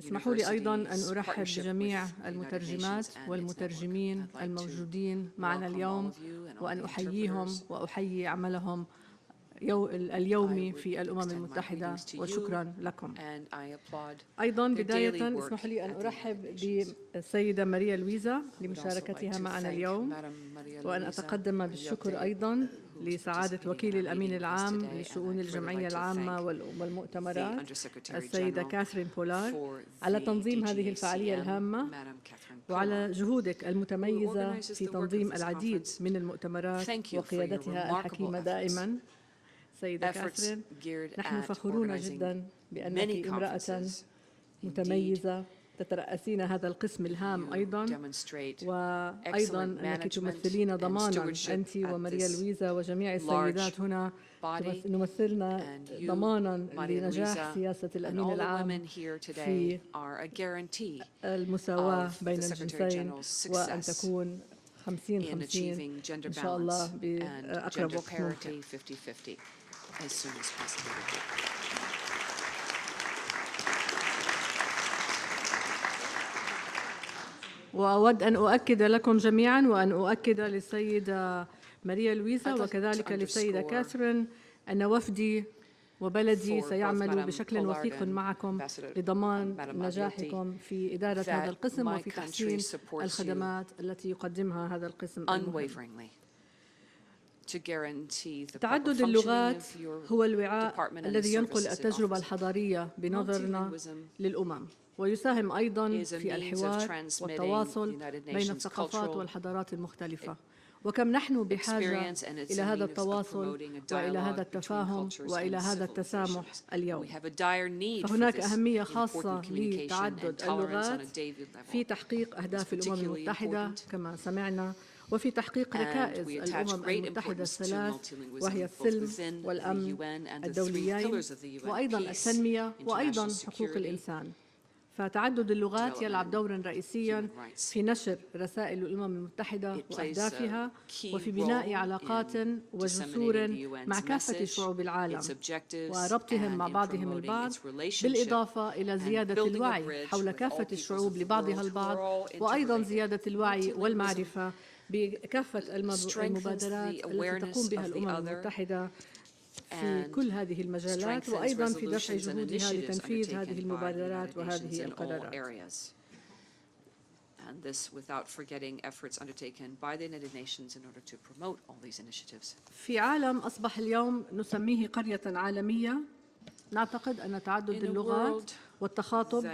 اسمحوا لي أيضاً أن أرحب بجميع المترجمات والمترجمين الموجودين معنا اليوم، وأن أحييهم وأحيي عملهم اليومي في الأمم المتحدة، وشكراً لكم. أيضاً بداية اسمحوا لي أن أرحب بالسيدة ماريا لويزا لمشاركتها معنا اليوم، وأن أتقدم بالشكر أيضاً لسعادة وكيل الأمين العام لشؤون الجمعية العامة والمؤتمرات السيدة كاثرين بولار على تنظيم هذه الفعالية الهامة، وعلى جهودك المتميزة في تنظيم العديد من المؤتمرات وقيادتها الحكيمة دائماً. سيدة كاثرين، نحن فخورون جداً بأنك امرأة متميزة تترأسين هذا القسم الهام أيضاً، وأيضاً أنك تمثلين ضماناً أنت وماريا لويزا وجميع السيدات هنا نمثلنا ضماناً لنجاح سياسة الأمين العام في المساواة بين الجنسين، وأن تكون 50-50 إن شاء الله بأقرب وقت ممكن. وأود أن أؤكد لكم جميعاً وأن أؤكد للسيدة ماريا لويزا وكذلك للسيدة كاثرين أن وفدي وبلدي سيعمل بشكل وثيق معكم لضمان نجاحكم في إدارة هذا القسم وفي تحسين الخدمات التي يقدمها هذا القسم المهم. تعدد اللغات هو الوعاء الذي ينقل التجربة الحضارية بنظرنا للأمم، ويساهم أيضاً في الحوار والتواصل بين الثقافات والحضارات المختلفة. وكم نحن بحاجة إلى هذا التواصل وإلى هذا التفاهم وإلى هذا التسامح اليوم. فهناك أهمية خاصة لتعدد اللغات في تحقيق أهداف الأمم المتحدة كما سمعنا، وفي تحقيق ركائز الأمم المتحدة الثلاث، وهي السلم والأمن الدوليين، وأيضاً التنمية، وأيضاً حقوق الإنسان. فتعدد اللغات يلعب دورا رئيسيا في نشر رسائل الأمم المتحدة وأهدافها، وفي بناء علاقات وجسور مع كافة شعوب العالم وربطهم مع بعضهم البعض، بالإضافة إلى زيادة الوعي حول كافة الشعوب لبعضها البعض، وأيضا زيادة الوعي والمعرفة بكافة المبادرات التي تقوم بها الأمم المتحدة في كل هذه المجالات، وأيضاً في دفع جهودها لتنفيذ هذه المبادرات وهذه القرارات. في عالم أصبح اليوم نسميه قرية عالمية، نعتقد أن تعدد اللغات والتخاطب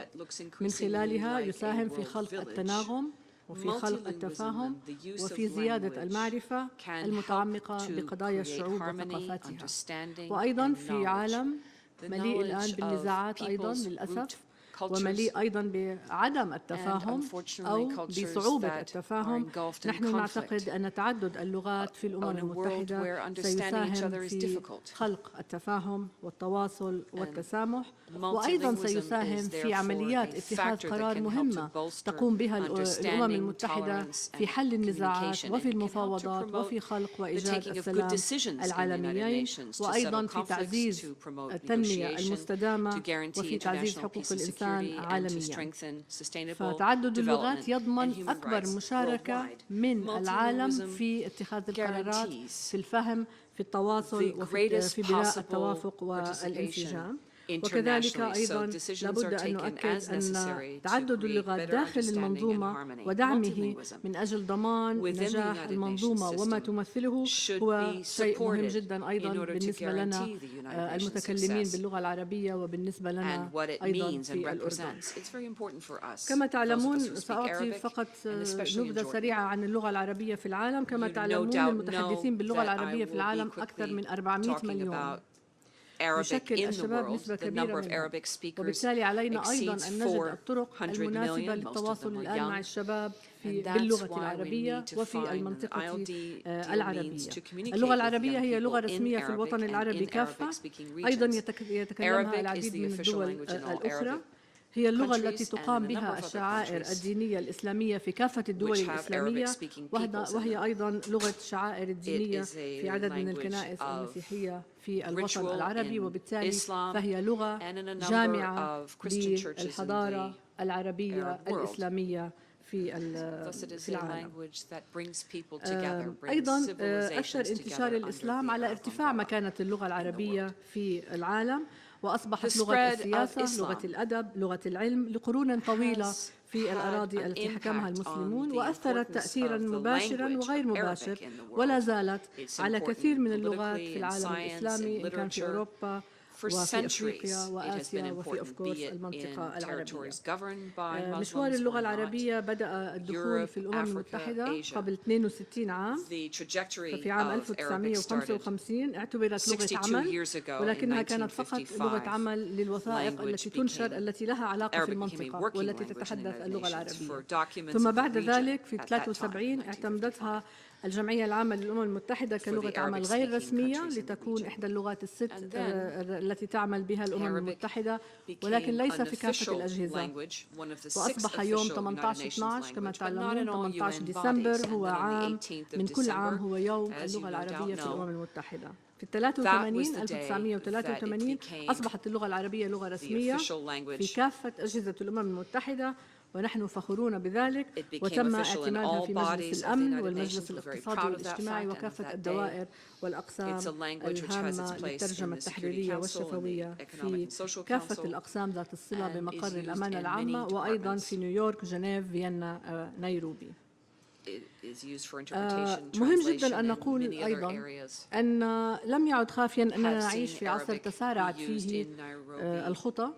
من خلالها يساهم في خلق التناغم وفي خلق التفاهم وفي زيادة المعرفة المتعمقة بقضايا الشعوب وثقافاتها. وأيضاً في عالم مليء الآن بالنزاعات أيضاً للأسف، ومليء أيضاً بعدم التفاهم أو بصعوبة التفاهم، نحن نعتقد أن تعدد اللغات في الأمم المتحدة سيساهم في خلق التفاهم والتواصل والتسامح، وأيضاً سيساهم في عمليات اتخاذ قرار مهمة تقوم بها الأمم المتحدة في حل النزاعات وفي المفاوضات وفي خلق وإيجاد السلام العالميين، وأيضاً في تعزيز التنمية المستدامة وفي تعزيز حقوق الإنسان عالمياً. فتعدد اللغات يضمن أكبر مشاركة من العالم في اتخاذ القرارات، في الفهم، في التواصل، وفي بناء التوافق والانسجام. وكذلك أيضاً لابد أن نؤكد أن تعدد اللغات داخل المنظومة ودعمه من أجل ضمان نجاح المنظومة وما تمثله هو شيء مهم جداً أيضاً بالنسبة لنا المتكلمين باللغة العربية، وبالنسبة لنا أيضاً في الأردن. كما تعلمون، سأعطي فقط نبذة سريعة عن اللغة العربية في العالم. كما تعلمون، المتحدثين باللغة العربية في العالم أكثر من 400 مليون، يشكل الشباب نسبة كبيرة منهم، وبالتالي علينا أيضاً أن نجد الطرق المناسبة للتواصل الآن مع الشباب باللغة العربية وفي المنطقة العربية. اللغة العربية هي لغة رسمية في الوطن العربي كافة، أيضاً يتكلمها العديد من الدول الأخرى. هي اللغة التي تقام بها الشعائر الدينية الإسلامية في كافة الدول الإسلامية، وهي أيضاً لغة الشعائر الدينية في عدد من الكنائس المسيحية في الوطن العربي، وبالتالي فهي لغة جامعة للحضارة العربية الإسلامية في العالم. أيضاً أثر انتشار الإسلام على ارتفاع مكانة اللغة العربية في العالم، وأصبحت لغة السياسة، لغة الأدب، لغة العلم لقرون طويلة في الأراضي التي حكمها المسلمون، وأثرت تأثيراً مباشراً وغير مباشر ولا زالت على كثير من اللغات في العالم الإسلامي، إن كان في أوروبا وفي أفريقيا وآسيا وفي المنطقة العربية. مشوار اللغة العربية بدأ الدخول في الأمم المتحدة قبل 62 عام، ففي عام 1955 اعتبرت لغة عمل، ولكنها كانت فقط لغة عمل للوثائق التي تنشر التي لها علاقة في المنطقة والتي تتحدث اللغة العربية. ثم بعد ذلك في 73 اعتمدتها الجمعية العامة للأمم المتحدة كلغة عمل غير رسمية لتكون إحدى اللغات الست التي تعمل بها الأمم المتحدة، ولكن ليس في كافة الأجهزة. وأصبح يوم 18/12 كما تعلمون، 18 ديسمبر هو عام من كل عام هو يوم اللغة العربية في الأمم المتحدة. في 1983 أصبحت اللغة العربية لغة رسمية في كافة أجهزة الأمم المتحدة، ونحن فخورون بذلك، وتم اعتمادها في مجلس الأمن والمجلس الاقتصادي والاجتماعي وكافة الدوائر والأقسام الهامة للترجمة التحريرية والشفوية في كافة الأقسام ذات الصلة بمقر الأمانة العامة، وأيضا في نيويورك، جنيف، فيينا، نيروبي. مهم جدا أن نقول أيضا أن لم يعد خافيا أننا نعيش في عصر تسارعت فيه الخطى،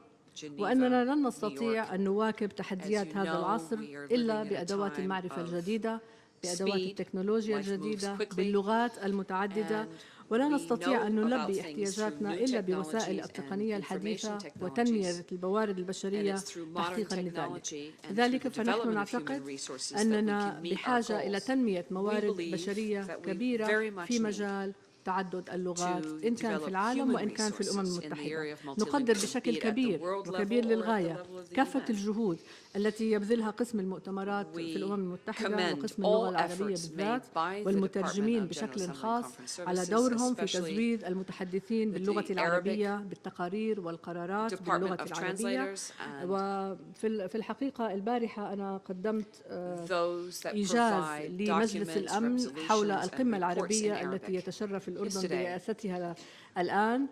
وأننا لن نستطيع أن نواكب تحديات هذا العصر إلا بأدوات المعرفة الجديدة، بأدوات التكنولوجيا الجديدة، باللغات المتعددة، ولا نستطيع أن نلبي احتياجاتنا إلا بوسائل التقنية الحديثة وتنمية الموارد البشرية تحقيقا لذلك. لذلك فنحن نعتقد أننا بحاجة إلى تنمية موارد بشرية كبيرة في مجال تعدد اللغات، إن كان في العالم وإن كان في الأمم المتحدة. نقدر بشكل كبير وكبير للغاية كافة الجهود التي يبذلها قسم المؤتمرات في الأمم المتحدة وقسم اللغة العربية بالذات والمترجمين بشكل خاص على دورهم في تزويد المتحدثين باللغة العربية بالتقارير والقرارات باللغة العربية. وفي الحقيقة البارحة أنا قدمت إيجاز لمجلس الأمن حول القمة العربية التي يتشرف الأردن برئاستها الآن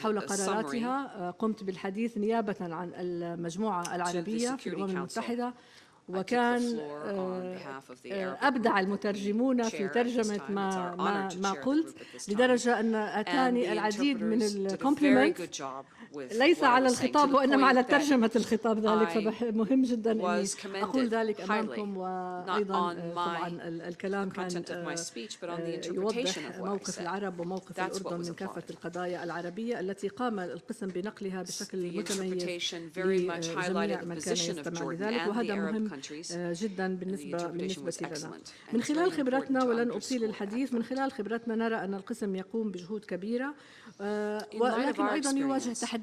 حول قراراتها. قمت بالحديث نيابة عن المجموعة العربية في الأمم المتحدة، وكان أبدع المترجمون في ترجمة ما قلت، لدرجة أن أتاني العديد من الكومبليمنت ليس على الخطاب وإنما على ترجمة الخطاب، ذلك فمهم جدا أني أقول ذلك أمامكم. وأيضا طبعا الكلام كان يوضح موقف العرب وموقف الأردن من كافة القضايا العربية التي قام القسم بنقلها بشكل متميز لجميع من كان يستمع لذلك، وهذا مهم جدا بالنسبة لنا. من خلال خبرتنا، ولن أطيل الحديث، من خلال خبرتنا نرى أن القسم يقوم بجهود كبيرة، ولكن أيضا يواجه تحديات.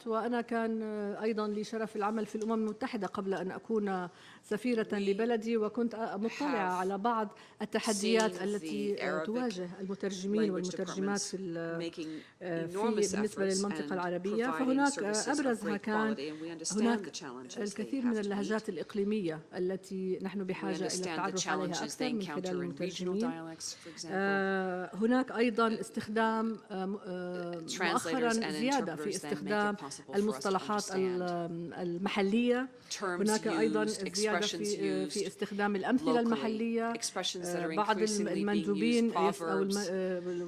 وأنا كان أيضا لي شرف العمل في الأمم المتحدة قبل أن أكون سفيرة لبلدي، وكنت مطلعة على بعض التحديات التي تواجه المترجمين والمترجمات بالنسبة للمنطقة العربية. فهناك أبرزها كان هناك الكثير من اللهجات الإقليمية التي نحن بحاجة إلى التعرف عليها أكثر من خلال المترجمين. هناك أيضا استخدام مؤخرا زيادة في استخدام المصطلحات المحلية. هناك أيضا زيادة في استخدام الأمثلة المحلية. بعض المندوبين أو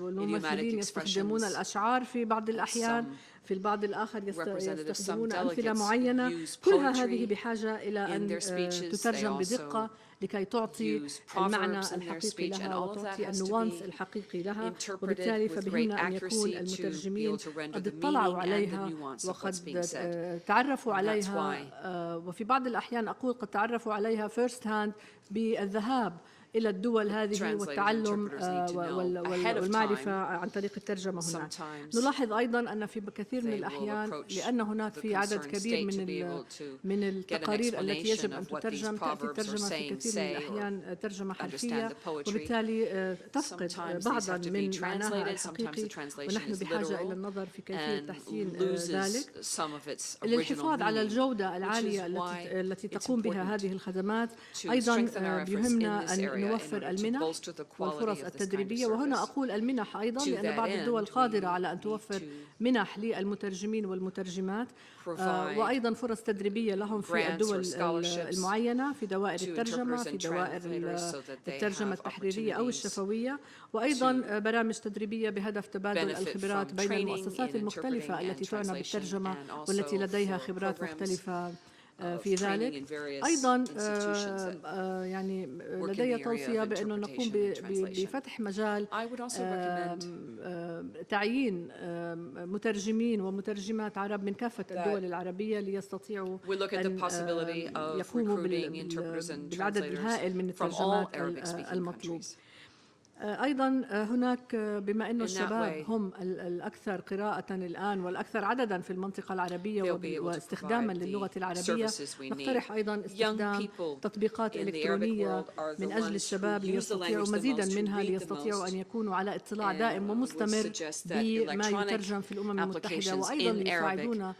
الممثلين يستخدمون الأشعار في بعض الأحيان، في البعض الآخر يستخدمون أمثلة معينة. كلها هذه بحاجة إلى أن تترجم بدقة لكي تعطي المعنى الحقيقي لها وتعطي النوانس الحقيقي لها، وبالتالي فبهمنا أن يكون المترجمين قد اطلعوا عليها وقد تعرفوا عليها، وفي بعض الأحيان أقول قد تعرفوا عليها فيرست هاند بالذهاب إلى الدول هذه والتعلم والمعرفة عن طريق الترجمة هناك. نلاحظ أيضا أن في كثير من الأحيان لأن هناك في عدد كبير من التقارير التي يجب أن تترجم، تأتي الترجمة في كثير من الأحيان ترجمة حرفية، وبالتالي تفقد بعضا من معناها الحقيقي، ونحن بحاجة إلى النظر في كيفية تحسين ذلك. للحفاظ على الجودة العالية التي تقوم بها هذه الخدمات أيضا بيهمنا أن نوفر المنح والفرص التدريبية، وهنا أقول المنح أيضا لأن بعض الدول قادرة على أن توفر منح للمترجمين والمترجمات، وأيضا فرص تدريبية لهم في الدول المعينة في دوائر الترجمة، في دوائر الترجمة التحريرية أو الشفوية، وأيضا برامج تدريبية بهدف تبادل الخبرات بين المؤسسات المختلفة التي تعنى بالترجمة والتي لديها خبرات مختلفة في ذلك. أيضا يعني لدي توصية بأنه نقوم بفتح مجال تعيين مترجمين ومترجمات عرب من كافة الدول العربية ليستطيعوا أن يقوموا بالعدد الهائل من الترجمات المطلوب. أيضا هناك بما أن الشباب هم الأكثر قراءة الآن والأكثر عددا في المنطقة العربية واستخداما للغة العربية، نقترح أيضا استخدام تطبيقات إلكترونية من أجل الشباب ليستطيعوا مزيدا منها، ليستطيعوا أن يكونوا على اطلاع دائم ومستمر بما يترجم في الأمم المتحدة، وأيضا ليساعدونا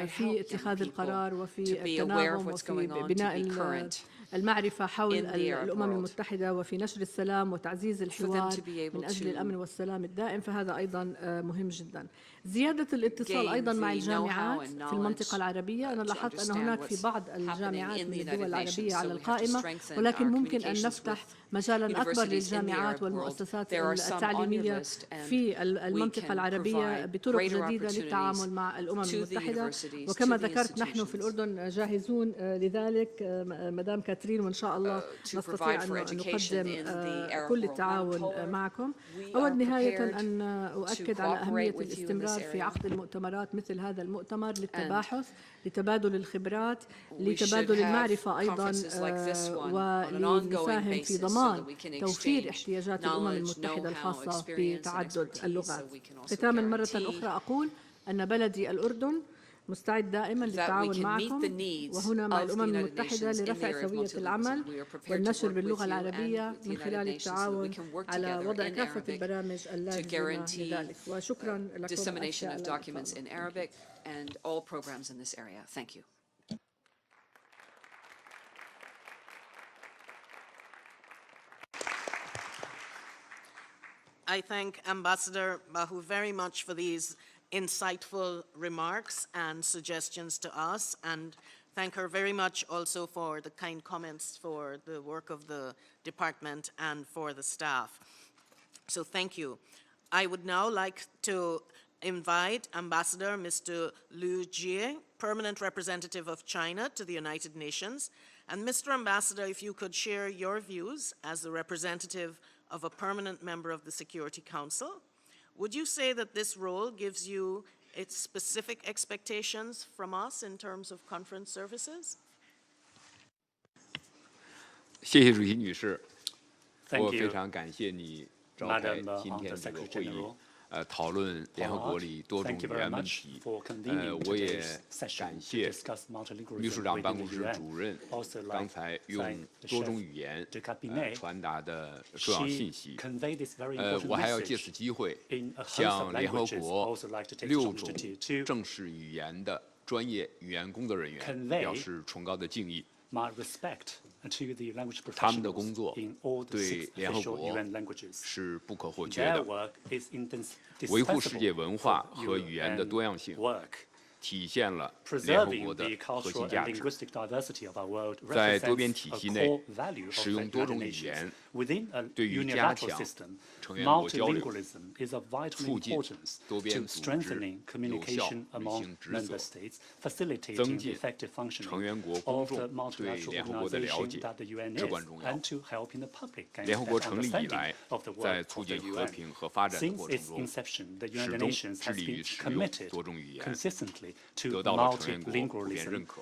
في اتخاذ القرار وفي التناغم وفي بناء المعرفة حول الأمم المتحدة وفي نشر السلام وتعزيز الحوار من أجل الأمن والسلام الدائم، فهذا أيضا مهم جدا. زيادة الاتصال أيضا مع الجامعات في المنطقة العربية، أنا لاحظت أن هناك في بعض الجامعات من الدول العربية على القائمة، ولكن ممكن أن نفتح مجالا أكبر للجامعات والمؤسسات التعليمية في المنطقة العربية بطرق جديدة للتعامل مع الأمم المتحدة. وكما ذكرت نحن في الأردن جاهزون لذلك مدام كاترين، وإن شاء الله نستطيع أن نقدم كل التعاون معكم. أود نهاية أن أؤكد على أهمية الاستمرار في عقد المؤتمرات مثل هذا المؤتمر للتباحث، لتبادل الخبرات، لتبادل المعرفة أيضا، ولنساهم في ضمان توفير احتياجات الأمم المتحدة الخاصة بتعدد اللغات. ختاما مرة أخرى أقول أن بلدي الأردن مستعد دائما للتعاون معكم وهنا مع الأمم المتحدة لرفع سوية العمل والنشر باللغة العربية من خلال التعاون على وضع كافة البرامج اللازمة لذلك. وشكرا لكم. I thank Ambassador Bahu very much for these insightful remarks and suggestions to us, and thank her very much also for the kind comments for the work of the department and for the staff. So thank you. I would now like to invite Ambassador Mr. Liu Jie, Permanent Representative of China to the United Nations. And Mr. Ambassador, if you could share your views as the representative of a permanent member of the Security Council, would you say that this role gives you its specific expectations from us in terms of conference services? 谢谢主席女士，我非常感谢你召开今天这个会议。讨论联合国里多种语言问题。我也感谢秘书长办公室主任刚才用多种语言传达的重要信息。我还要借此机会向联合国6种正式语言的专业语言工作人员表示崇高的敬意。他们的工作对联合国是不可或缺的，维护世界文化和语言的多样性，体现了联合国的核心价值。在多边体系内，使用多种语言对于加强成员国交流、促进多边组织有效履行职责、增进成员国公众对联合国的了解至关重要。联合国成立以来，在促进和平和发展的过程中，始终致力于使用多种语言，得到了成员国普遍认可。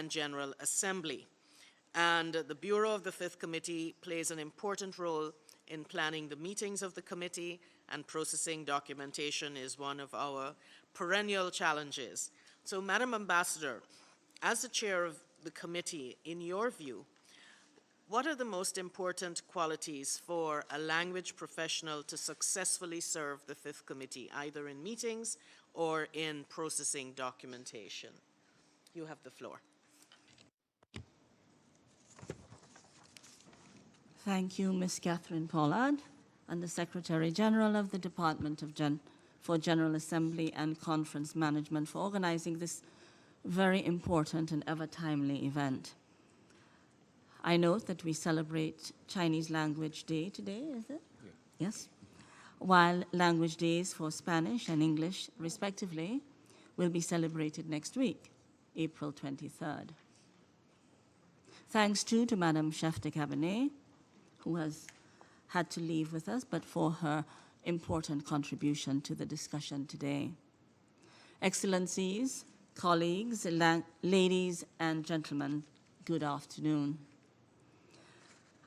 UN General Assembly. And the Bureau of the Fifth Committee plays an important role in planning the meetings of the committee, and processing documentation is one of our perennial challenges. So, Madam Ambassador, as the chair of the committee, in your view, what are the most important qualities for a language professional to successfully serve the Fifth Committee, either in meetings or in processing documentation? You have the floor. Thank you, Ms. Catherine Pollard, and the Secretary General of the Department for General Assembly and Conference Management for organizing this very important and ever-timely event. I note that we celebrate Chinese Language Day today, is it? Yeah. Yes. While language days for Spanish and English, respectively, will be celebrated next week, April 23rd. Thanks too to Madame Chef de Cabinet, who has had to leave with us, but for her important contribution to the discussion today. Excellencies, colleagues, ladies and gentlemen, good afternoon.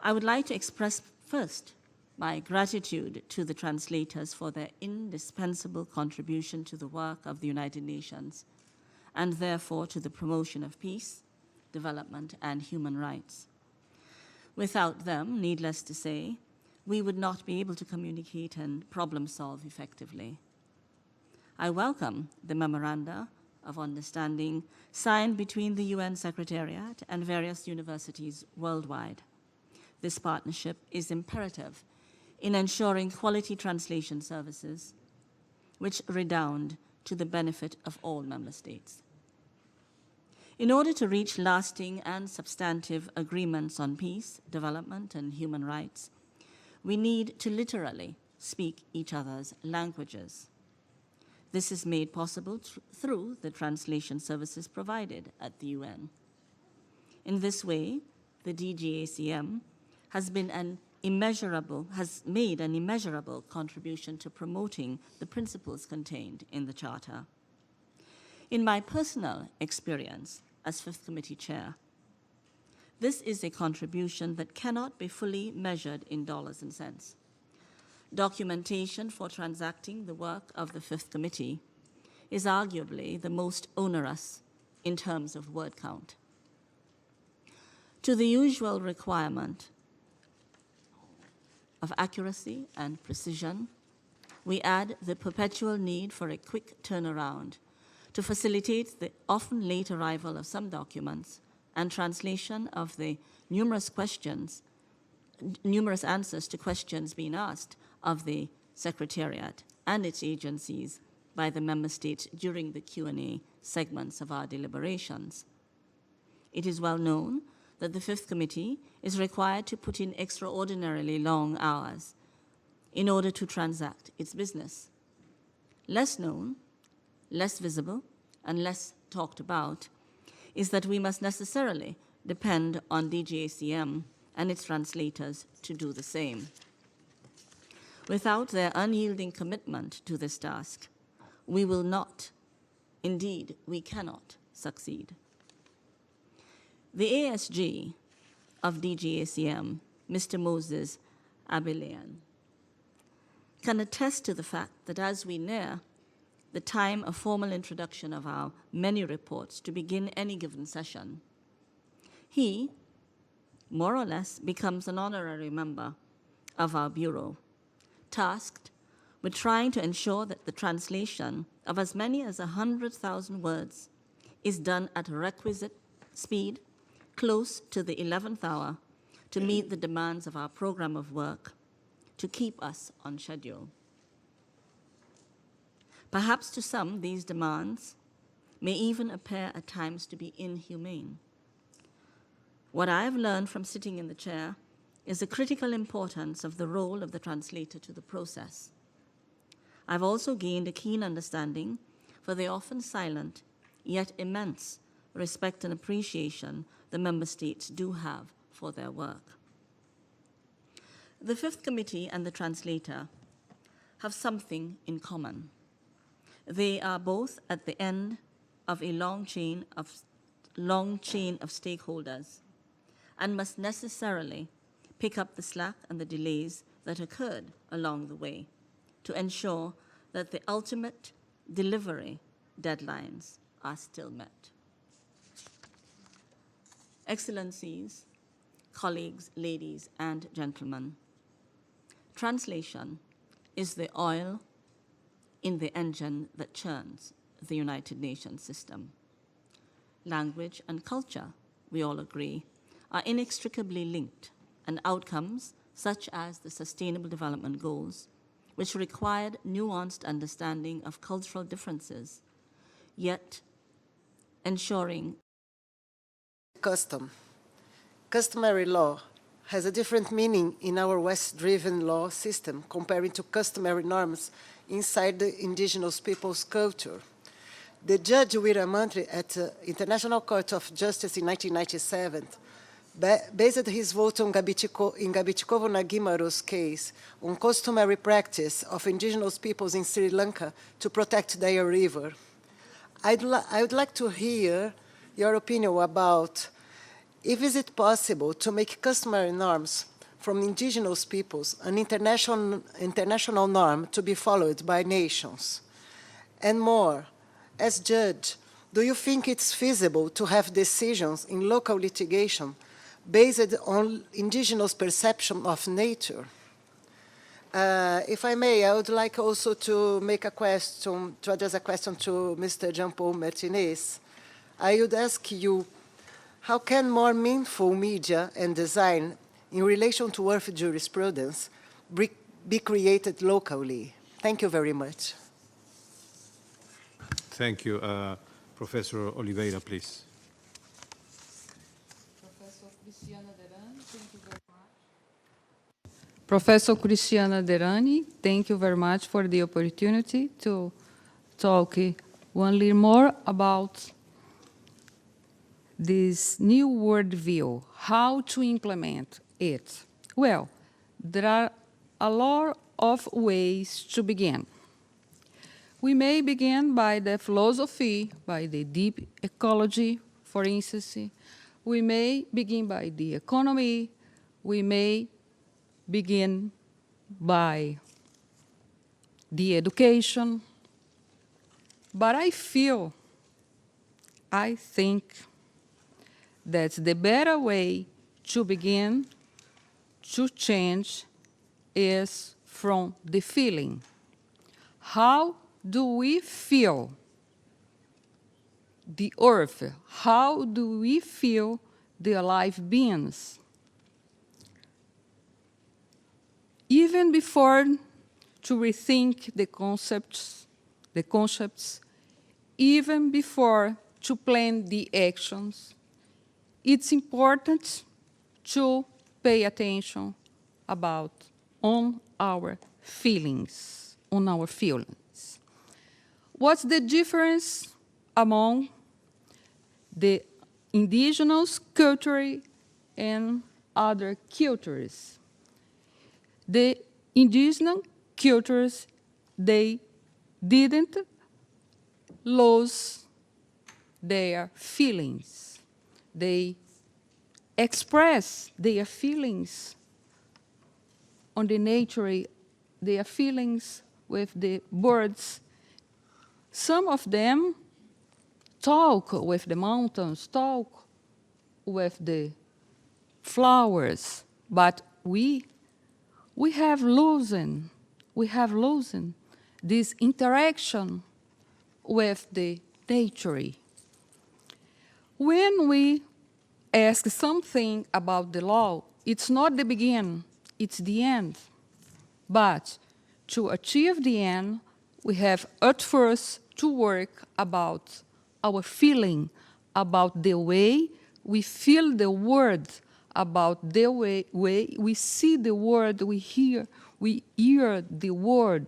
I would like to express first my gratitude to the translators for their indispensable contribution to the work of the United Nations, and therefore to the promotion of peace, development, and human rights. Without them, needless to say, we would not be able to communicate and problem solve effectively. I welcome the memoranda of understanding signed between the UN Secretariat and various universities worldwide. This partnership is imperative in ensuring quality translation services which redound to the benefit of all member states. In order to reach lasting and substantive agreements on peace, development, and human rights, we need to literally speak each other's languages. This is made possible through the translation services provided at the UN. In this way, the DGACM has made an immeasurable contribution to promoting the principles contained in the Charter. In my personal experience as Fifth Committee Chair, this is a contribution that cannot be fully measured in dollars and cents. Documentation for transacting the work of the Fifth Committee is arguably the most onerous in terms of word count. To the usual requirement of accuracy and precision, we add the perpetual need for a quick turnaround to facilitate the often late arrival of some documents and translation of the numerous answers to questions being asked of the Secretariat and its agencies by the member states during the Q&A segments of our deliberations. It is well known that the Fifth Committee is required to put in extraordinarily long hours in order to transact its business. Less known, less visible, and less talked about is that we must necessarily depend on DGACM and its translators to do the same. Without their unyielding commitment to this task, we will not, indeed, we cannot succeed. The ASG of DGACM, Mr. Moses Abelean, can attest to the fact that as we near the time of formal introduction of our many reports to begin any given session, he, more or less, becomes an honorary member of our Bureau, tasked with trying to ensure that the translation of as many as 100,000 words is done at requisite speed, close to the 11th hour, to meet the demands of our program of work, to keep us on schedule. Perhaps to some, these demands may even appear at times to be inhumane. What I have learned from sitting in the chair is the critical importance of the role of the translator to the process. I've also gained a keen understanding for the often silent, yet immense respect and appreciation the member states do have for their work. The Fifth Committee and the translator have something in common. They are both at the end of a long chain of stakeholders, and must necessarily pick up the slack and the delays that occurred along the way to ensure that the ultimate delivery deadlines are still met. Excellencies, colleagues, ladies and gentlemen, translation is the oil in the engine that churns the United Nations system. Language and culture, we all agree, are inextricably linked, and outcomes such as the Sustainable Development Goals, which required nuanced understanding of cultural differences, yet ensuring Customary law has a different meaning in our West-driven law system comparing to customary norms inside the indigenous people's culture. The judge Wiramantri at the International Court of Justice in 1997 based his vote on Ngabitikovo Nagimaro's case on customary practice of indigenous peoples in Sri Lanka to protect their river. I would like to hear your opinion about if is it possible to make customary norms from indigenous peoples an international norm to be followed by nations? And more, as judge, do you think it's feasible to have decisions in local litigation based on indigenous perception of nature? If I may, I would like also to make a question, to address a question to Mr. Jean-Paul Martinez. I would ask you, how can more meaningful media and design in relation to earth jurisprudence be created locally? Thank you very much. Thank you. Professor Oliveira, please. Professor Cristiana Derani, thank you very much for the opportunity to talk one little more about this new worldview, how to implement it. Well, there are a lot of ways to begin. We may begin by the philosophy, by the deep ecology, for instance. We may begin by the economy. We may begin by the education. But I think that the better way to begin to change is from the feeling. How do we feel the earth? How do we feel the alive beings? Even before to rethink the concepts, even before to plan the actions, it's important to pay attention on our feelings, What's the difference among the indigenous culture and other cultures? The indigenous cultures, they didn't lose their feelings. They express their feelings on the nature, their feelings with the birds. Some of them talk with the mountains, talk with the flowers, but we have loosened this interaction with the nature. When we ask something about the law, it's not the beginning, it's the end. But to achieve the end, we have at first to work about our feeling, about the way we feel the word, about the way we see the word, we hear the word.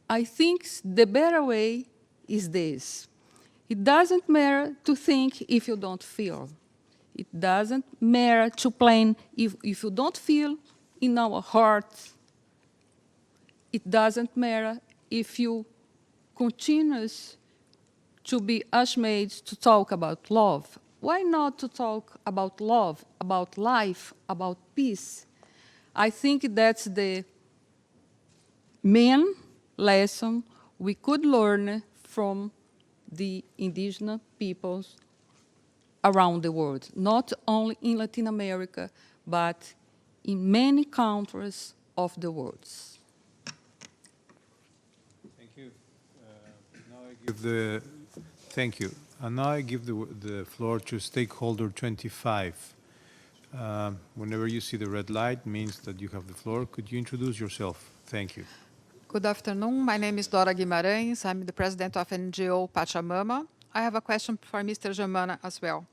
I think the better way is this. It doesn't matter to think if you don't feel. It doesn't matter to plan if you don't feel in our heart. It doesn't matter if you continue to be ashamed to talk about love. why not to talk about love, about life, about peace? I think that's the main lesson we could learn from the indigenous peoples around the world, not only in Latin America, but in many countries of the world. Thank you. Thank you. And now I give the floor to stakeholder 25. Whenever you see the red light, means that you have the floor. Could you introduce yourself? Thank you. Good afternoon. My name is Dora Guimarães. I'm the president of NGO Pachamama. I have a question for Mr. Germana as well.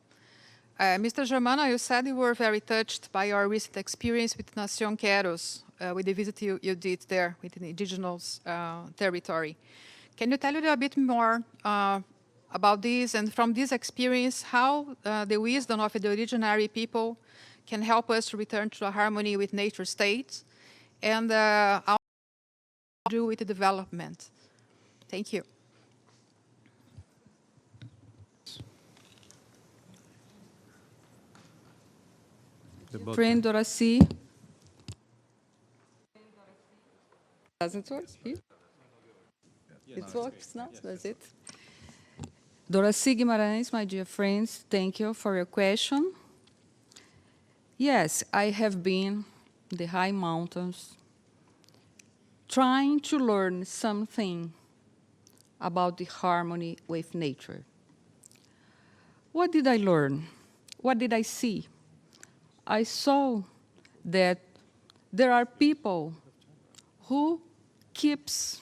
Mr. Germana, you said you were very touched by your recent experience with Nación Queros, with the visit you did there with the indigenous territory. Can you tell a little bit more about this, and from this experience, how the wisdom of the originary people can help us to return to a harmony with nature states, and how to do with the development? Thank you. Friend Doracy. Doesn't work? It works now, does it? Doracy Guimarães, my dear friends, thank you for your question. Yes, I have been in the high mountains trying to learn something about the harmony with nature. What did I learn? What did I see? I saw that there are people who keeps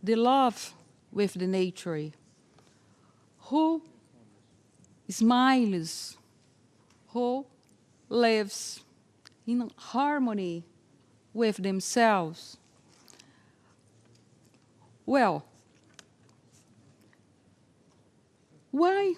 the love with the nature, who smiles, who lives in harmony with themselves. Well, why